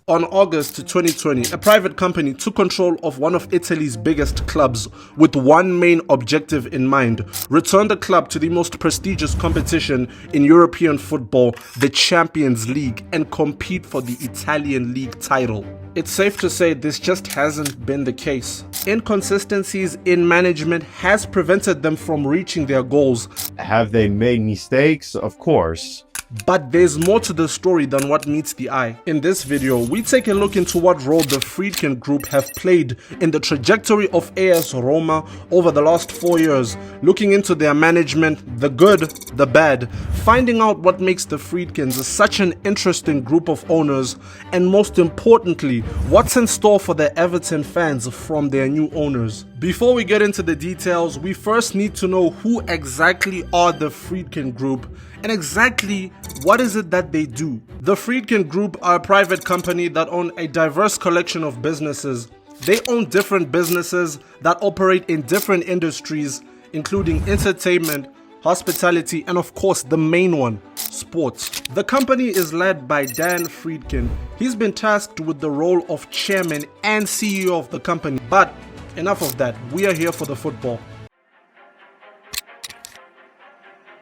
On August 2020, a private company took control of one of Italy's biggest clubs with one main objective in mind: return the club to the most prestigious competition in European football, the Champions League, and compete for the Italian league title. It's safe to say this just hasn't been the case. Inconsistencies in management has prevented them from reaching their goals. Have they made mistakes? Of course. But there's more to the story than what meets the eye. In this video, we take a look into what role the Friedkin Group have played in the trajectory of A.S Roma over the last 4 years, looking into their management, the good, the bad, finding out what makes the Friedkins such an interesting group of owners, and most importantly, what's in store for the Everton fans from their new owners. Before we get into the details, we first need to know who exactly are the Friedkin Group and exactly what is it that they do. The Friedkin Group are a private company that own a diverse collection of businesses. They own different businesses that operate in different industries, including entertainment, hospitality, and of course the main one, sports. The company is led by Dan Friedkin. He's been tasked with the role of chairman and CEO of the company. But enough of that, we are here for the football.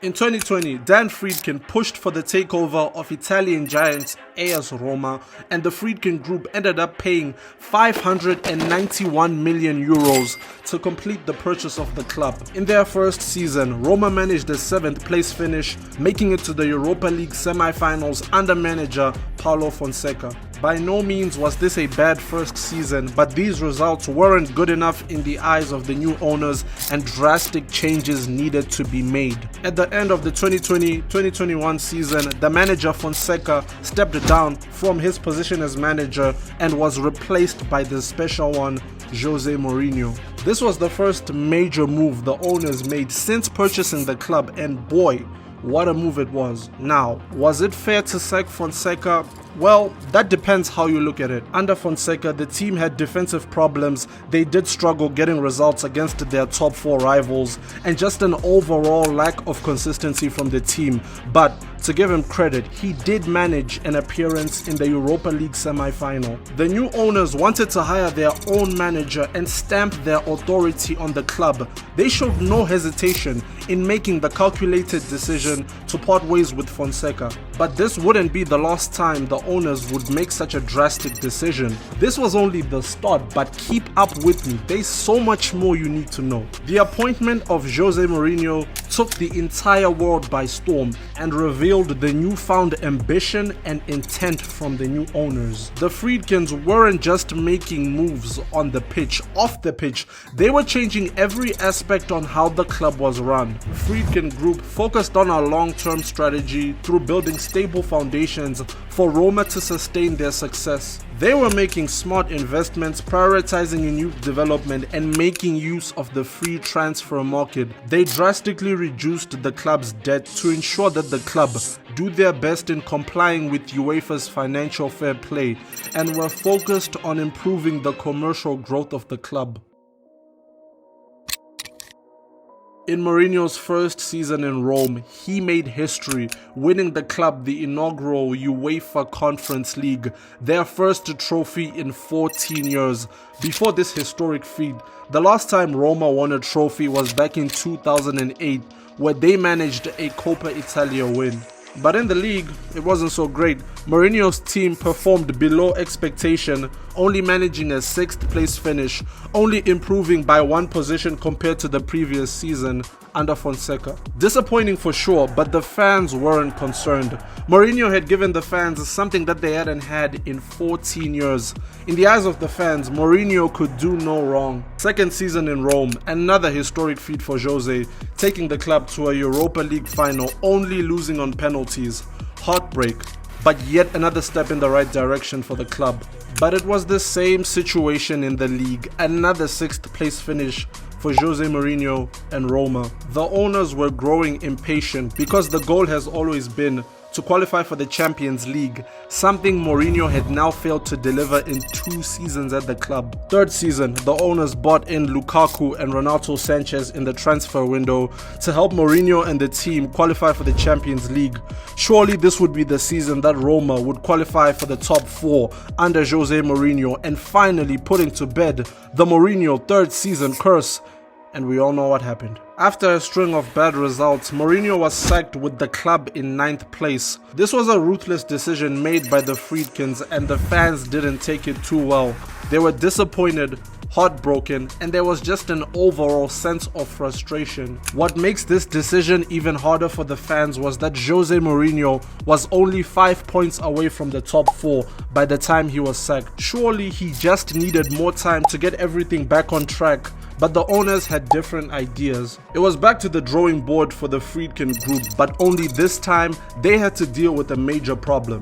In 2020, Dan Friedkin pushed for the takeover of Italian giants A.S Roma, and the Friedkin Group ended up paying 591 million euros to complete the purchase of the club. In their first season, Roma managed a 7th place finish, making it to the Europa League semi-finals under manager Paulo Fonseca. By no means was this a bad first season, but these results weren't good enough in the eyes of the new owners, and drastic changes needed to be made. At the end of the 2020-2021 season, the manager Fonseca stepped down from his position as manager and was replaced by the special one, Jose Mourinho. This was the first major move the owners made since purchasing the club, and boy, what a move it was. Now, was it fair to sack Fonseca? Well, that depends how you look at it. Under Fonseca, the team had defensive problems, they did struggle getting results against their top 4 rivals, and just an overall lack of consistency from the team. But to give him credit, he did manage an appearance in the Europa League semi-final. The new owners wanted to hire their own manager and stamp their authority on the club. They showed no hesitation in making the calculated decision to part ways with Fonseca. But this wouldn't be the last time the owners would make such a drastic decision. This was only the start, but keep up with me, there's so much more you need to know. The appointment of Jose Mourinho took the entire world by storm and revealed the newfound ambition and intent from the new owners. The Friedkins weren't just making moves on the pitch, off the pitch, they were changing every aspect on how the club was run. Friedkin Group focused on a long-term strategy through building stable foundations for Roma to sustain their success. They were making smart investments, prioritizing in youth development, and making use of the free transfer market. They drastically reduced the club's debt to ensure that the club do their best in complying with UEFA's financial fair play, and were focused on improving the commercial growth of the club. In Mourinho's first season in Rome, he made history, winning the club the inaugural UEFA Conference League, their first trophy in 14 years. Before this historic feat, the last time Roma won a trophy was back in 2008, where they managed a Coppa Italia win. But in the league, it wasn't so great. Mourinho's team performed below expectation, only managing a 6th place finish, only improving by 1 position compared to the previous season under Fonseca. Disappointing for sure, but the fans weren't concerned. Mourinho had given the fans something that they hadn't had in 14 years. In the eyes of the fans, Mourinho could do no wrong. Second season in Rome, another historic feat for Jose, taking the club to a Europa League final, only losing on penalties. Heartbreak, but yet another step in the right direction for the club. But it was the same situation in the league, another 6th place finish for Jose Mourinho and Roma. The owners were growing impatient because the goal has always been to qualify for the Champions League, something Mourinho had now failed to deliver in 2 seasons at the club. Third season, the owners bought in Lukaku and Renato Sanchez in the transfer window to help Mourinho and the team qualify for the Champions League. Surely this would be the season that Roma would qualify for the top 4 under Jose Mourinho and finally putting to bed the Mourinho third season curse. And we all know what happened. After a string of bad results, Mourinho was sacked with the club in 9th place. This was a ruthless decision made by the Friedkins, and the fans didn't take it too well. They were disappointed, heartbroken, and there was just an overall sense of frustration. What makes this decision even harder for the fans was that Jose Mourinho was only 5 points away from the top 4 by the time he was sacked. Surely he just needed more time to get everything back on track. But the owners had different ideas. It was back to the drawing board for the Friedkin Group, but only this time they had to deal with a major problem.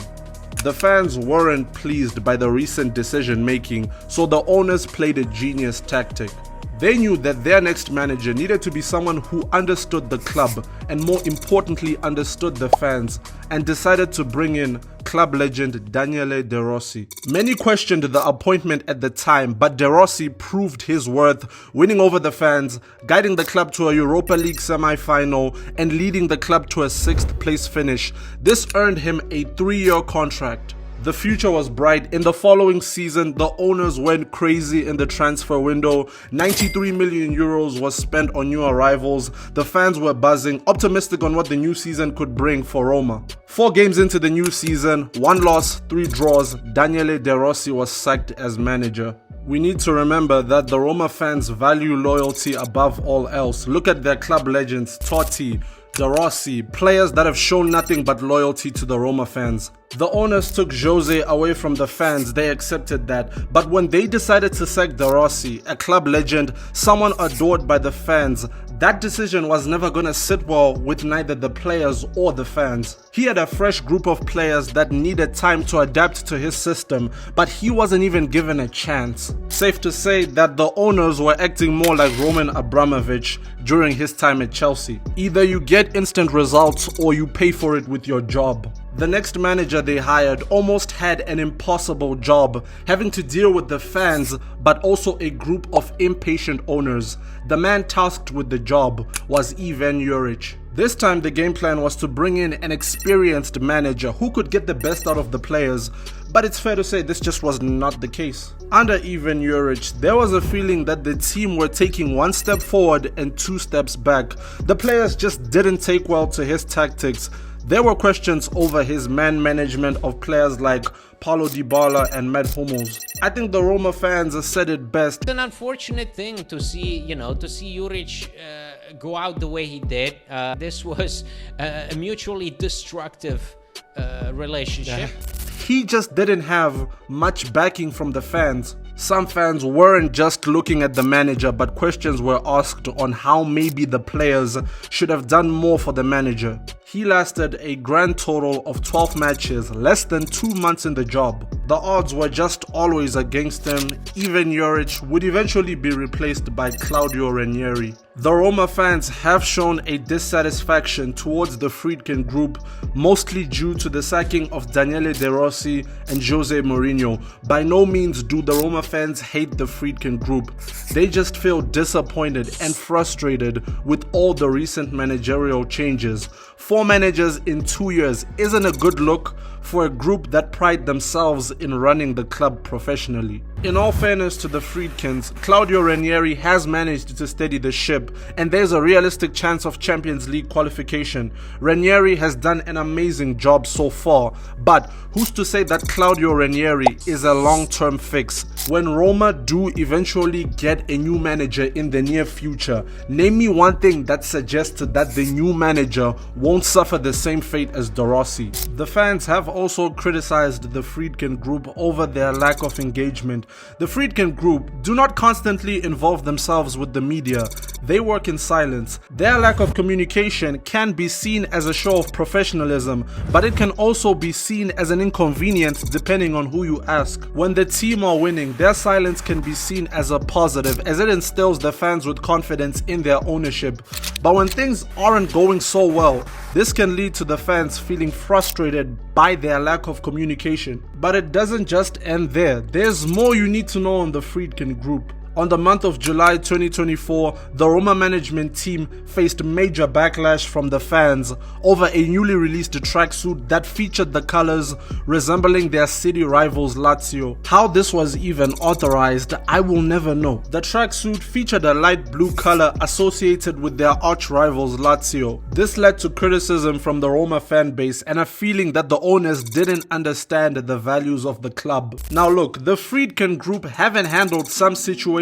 The fans weren't pleased by the recent decision making, so the owners played a genius tactic. They knew that their next manager needed to be someone who understood the club and more importantly understood the fans, and decided to bring in club legend Daniele De Rossi. Many questioned the appointment at the time, but De Rossi proved his worth, winning over the fans, guiding the club to a Europa League semi-final and leading the club to a 6th place finish. This earned him a 3-year contract. The future was bright. In the following season, the owners went crazy in the transfer window. 93 million euros was spent on new arrivals. The fans were buzzing, optimistic on what the new season could bring for Roma. 4 games into the new season, 1 loss, 3 draws, Daniele De Rossi was sacked as manager. We need to remember that the Roma fans value loyalty above all else. Look at their club legends, Totti, De Rossi, players that have shown nothing but loyalty to the Roma fans. The owners took Jose away from the fans, they accepted that, but when they decided to sack De Rossi, a club legend, someone adored by the fans, that decision was never gonna sit well with neither the players or the fans. He had a fresh group of players that needed time to adapt to his system, but he wasn't even given a chance. Safe to say that the owners were acting more like Roman Abramovich during his time at Chelsea. Either you get instant results or you pay for it with your job. The next manager they hired almost had an impossible job, having to deal with the fans but also a group of impatient owners. The man tasked with the job was Ivan Juric. This time the game plan was to bring in an experienced manager who could get the best out of the players, but it's fair to say this just was not the case. Under Ivan Juric, there was a feeling that the team were taking 1 step forward and 2 steps back. The players just didn't take well to his tactics. There were questions over his man management of players like Paulo Dybala and Matt Hummels. I think the Roma fans said it best. It's an unfortunate thing to see, to see Juric go out the way he did. This was a mutually destructive relationship. He just didn't have much backing from the fans. Some fans weren't just looking at the manager, but questions were asked on how maybe the players should have done more for the manager. He lasted a grand total of 12 matches, less than 2 months in the job. The odds were just always against him. Ivan Juric would eventually be replaced by Claudio Ranieri. The Roma fans have shown a dissatisfaction towards the Friedkin Group, mostly due to the sacking of Daniele De Rossi and Jose Mourinho. By no means do the Roma fans hate the Friedkin Group. They just feel disappointed and frustrated with all the recent managerial changes. 4 managers in 2 years isn't a good look for a group that pride themselves in running the club professionally. In all fairness to the Friedkins, Claudio Ranieri has managed to steady the ship, and there's a realistic chance of Champions League qualification. Ranieri has done an amazing job so far, but who's to say that Claudio Ranieri is a long-term fix? When Roma do eventually get a new manager in the near future, name me one thing that suggests that the new manager won't suffer the same fate as De Rossi. The fans have also criticized the Friedkin Group over their lack of engagement. The Friedkin Group do not constantly involve themselves with the media. they work in silence. Their lack of communication can be seen as a show of professionalism, but it can also be seen as an inconvenience depending on who you ask. When the team are winning, their silence can be seen as a positive, as it instills the fans with confidence in their ownership. But when things aren't going so well, this can lead to the fans feeling frustrated by their lack of communication. But it doesn't just end there. There's more you need to know on the Friedkin Group. On the month of July 2024, the Roma management team faced major backlash from the fans over a newly released tracksuit that featured the colors resembling their city rivals Lazio. How this was even authorized, I will never know. The tracksuit featured a light blue color associated with their arch rivals Lazio. This led to criticism from the Roma fan base and a feeling that the owners didn't understand the values of the club. Now look, the Friedkin Group haven't handled some situations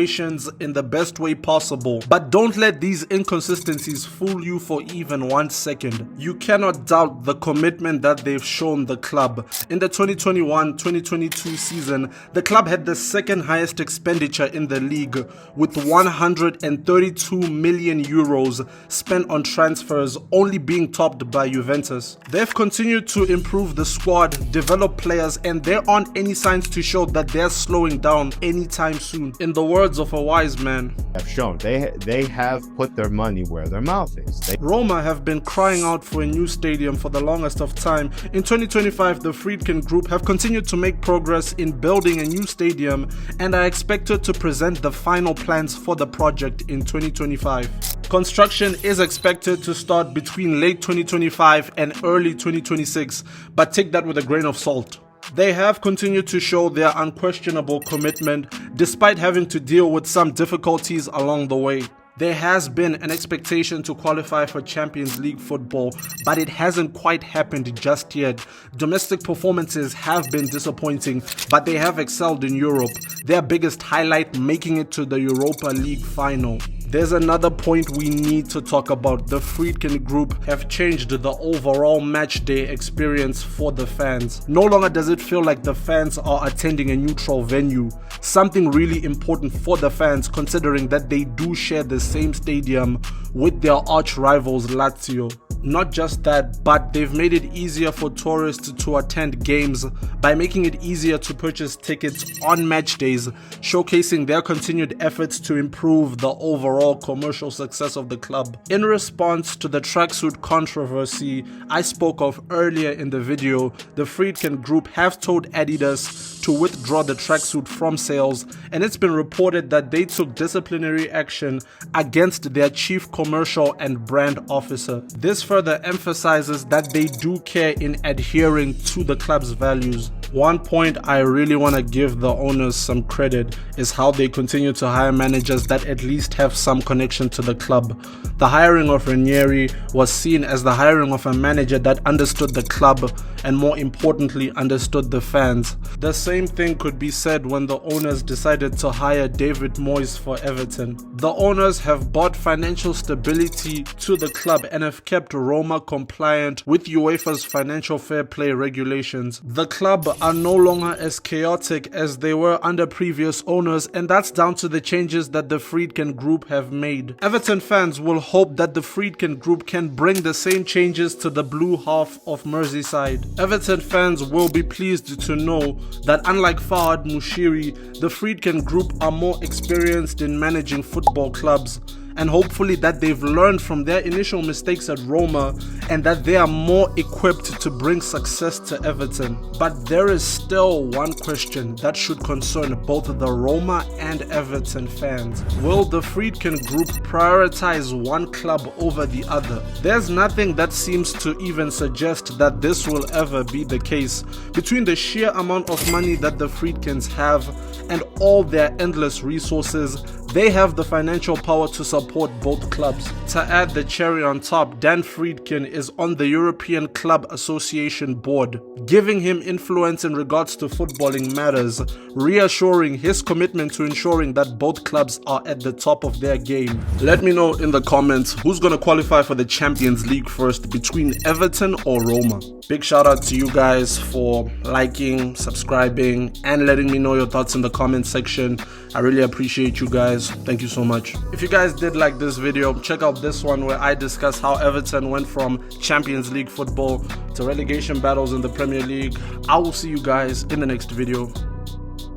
in the best way possible, but don't let these inconsistencies fool you for even 1 second. You cannot doubt the commitment that they've shown the club. In the 2021-2022 season, the club had the second highest expenditure in the league, with 132 million euros spent on transfers, only being topped by Juventus. They've continued to improve the squad, develop players, and there aren't any signs to show that they're slowing down anytime soon. In the words of a wise man, Have shown they have put their money where their mouth is. Roma have been crying out for a new stadium for the longest of time. In 2025, the Friedkin Group have continued to make progress in building a new stadium and are expected to present the final plans for the project in 2025. Construction is expected to start between late 2025 and early 2026, but take that with a grain of salt. They have continued to show their unquestionable commitment despite having to deal with some difficulties along the way. There has been an expectation to qualify for Champions League football, but it hasn't quite happened just yet. Domestic performances have been disappointing, but they have excelled in Europe, their biggest highlight making it to the Europa League final. There's another point we need to talk about. The Friedkin Group have changed the overall match day experience for the fans. No longer does it feel like the fans are attending a neutral venue. Something really important for the fans, considering that they do share the same stadium with their arch rivals Lazio. Not just that, but they've made it easier for tourists to attend games by making it easier to purchase tickets on match days, showcasing their continued efforts to improve the overall commercial success of the club. In response to the tracksuit controversy I spoke of earlier in the video, the Friedkin Group have told Adidas to withdraw the tracksuit from sales, and it's been reported that they took disciplinary action against their chief commercial and brand officer. This further emphasizes that they do care in adhering to the club's values. One point I really want to give the owners some credit is how they continue to hire managers that at least have some connection to the club. The hiring of Ranieri was seen as the hiring of a manager that understood the club and, more importantly, understood the fans. The same thing could be said when the owners decided to hire David Moyes for Everton. The owners have brought financial stability to the club and have kept Roma compliant with UEFA's financial fair play regulations. The club are no longer as chaotic as they were under previous owners, and that's down to the changes that the Friedkin Group have made. Everton fans will hope that the Friedkin Group can bring the same changes to the blue half of Merseyside. Everton fans will be pleased to know that unlike Fahad Mushiri, the Friedkin Group are more experienced in managing football clubs, and hopefully that they've learned from their initial mistakes at Roma and that they are more equipped to bring success to Everton. But there is still one question that should concern both the Roma and Everton fans. Will the Friedkin Group prioritize one club over the other? There's nothing that seems to even suggest that this will ever be the case. Between the sheer amount of money that the Friedkins have and all their endless resources, they have the financial power to support both clubs. To add the cherry on top, Dan Friedkin is on the European Club Association board, giving him influence in regards to footballing matters, reassuring his commitment to ensuring that both clubs are at the top of their game. Let me know in the comments who's going to qualify for the Champions League first, between Everton or Roma. Big shout out to you guys for liking, subscribing, and letting me know your thoughts in the comment section. I really appreciate you guys. guys. Thank you so much. If you guys did like this video, check out this one where I discuss how Everton went from Champions League football to relegation battles in the Premier League. I will see you guys in the next video.